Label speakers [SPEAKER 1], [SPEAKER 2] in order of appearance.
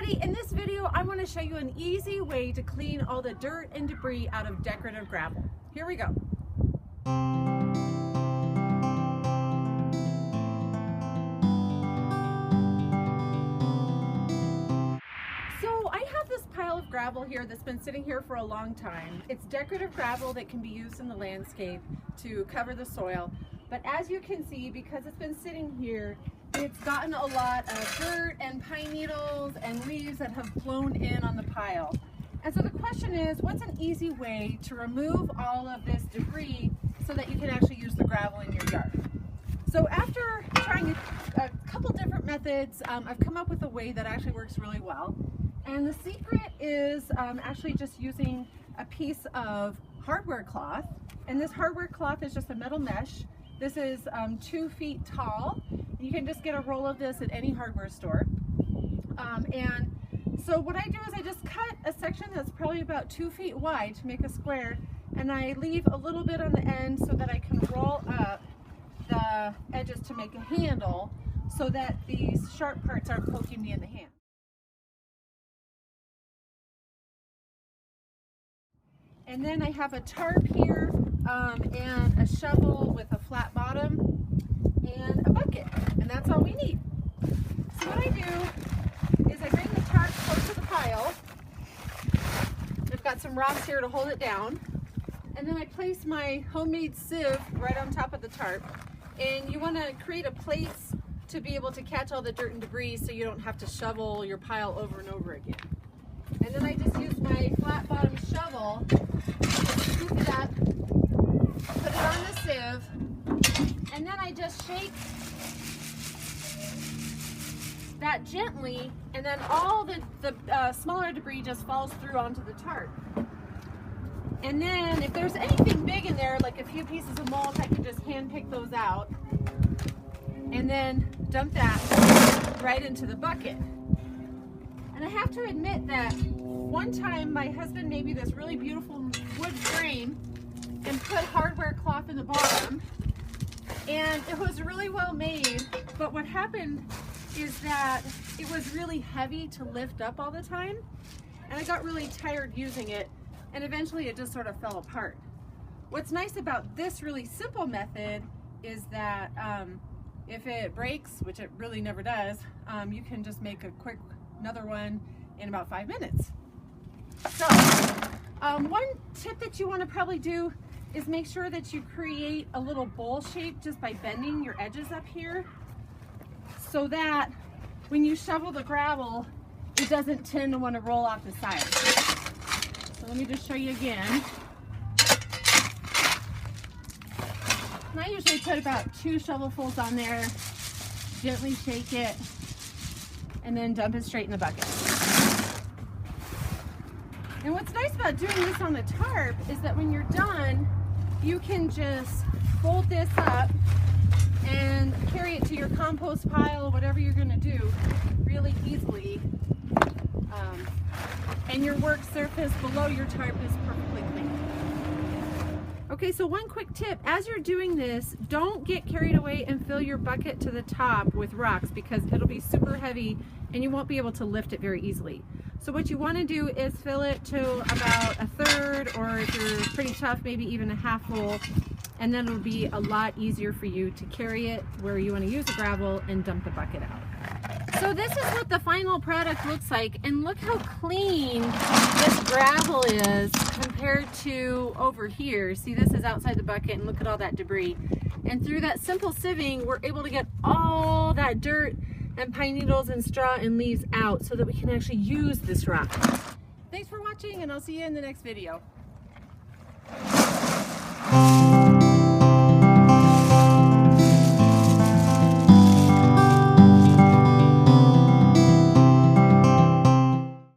[SPEAKER 1] everybody, in this video I want to show you an easy way to clean all the dirt and debris out of decorative gravel. Here we go. So I have this pile of gravel here that's been sitting here for a long time. It's decorative gravel that can be used in the landscape to cover the soil. But as you can see, because it's been sitting here, it's gotten a lot of dirt and pine needles and leaves that have blown in on the pile. And so the question is, what's an easy way to remove all of this debris so that you can actually use the gravel in your yard? So after trying a couple different methods, I've come up with a way that actually works really well. And the secret is actually just using a piece of hardware cloth. And this hardware cloth is just a metal mesh. This is 2 feet tall. You can just get a roll of this at any hardware store. And so what I do is I just cut a section that's probably about 2 feet wide to make a square, and I leave a little bit on the end so that I can roll up the edges to make a handle so that these sharp parts aren't poking me in the hand. And then I have a tarp here and a shovel with a flat bottom and a bucket, and that's all we need. So what I do is I bring the tarp close to the pile. I've got some rocks here to hold it down, and then I place my homemade sieve right on top of the tarp. And you want to create a place to be able to catch all the dirt and debris so you don't have to shovel your pile over and over again. And then I just use my flat bottom shovel to scoop it up, put it on the sieve, and then I just shake that gently, and then all the smaller debris just falls through onto the tarp. And then if there's anything big in there, like a few pieces of mulch, I can just hand pick those out and then dump that right into the bucket. And I have to admit that one time my husband made me this really beautiful wood frame and put hardware cloth in the bottom, and it was really well made, but what happened is that it was really heavy to lift up all the time, and I got really tired using it, and eventually it just sort of fell apart. What's nice about this really simple method is that if it breaks, which it really never does, you can just make a quick another one in about 5 minutes. So one tip that you want to probably do is make sure that you create a little bowl shape just by bending your edges up here, so that when you shovel the gravel, it doesn't tend to want to roll off the side. So let me just show you again. And I usually put about 2 shovelfuls on there, gently shake it, and then dump it straight in the bucket. And what's nice about doing this on the tarp is that when you're done, you can just fold this up and carry it to your compost pile, whatever you're going to do, really easily. And your work surface below your tarp is perfectly clean. Okay, so one quick tip, as you're doing this, don't get carried away and fill your bucket to the top with rocks, because it'll be super heavy and you won't be able to lift it very easily. So what you want to do is fill it to about a third, or if you're pretty tough, maybe even a half full, and then it'll be a lot easier for you to carry it where you want to use the gravel and dump the bucket out. So this is what the final product looks like, and look how clean this gravel is compared to over here. See, this is outside the bucket, and look at all that debris. And through that simple sieving, we're able to get all that dirt and pine needles and straw and leaves out so that we can actually use this rock. Thanks for watching, and I'll see you in the next video.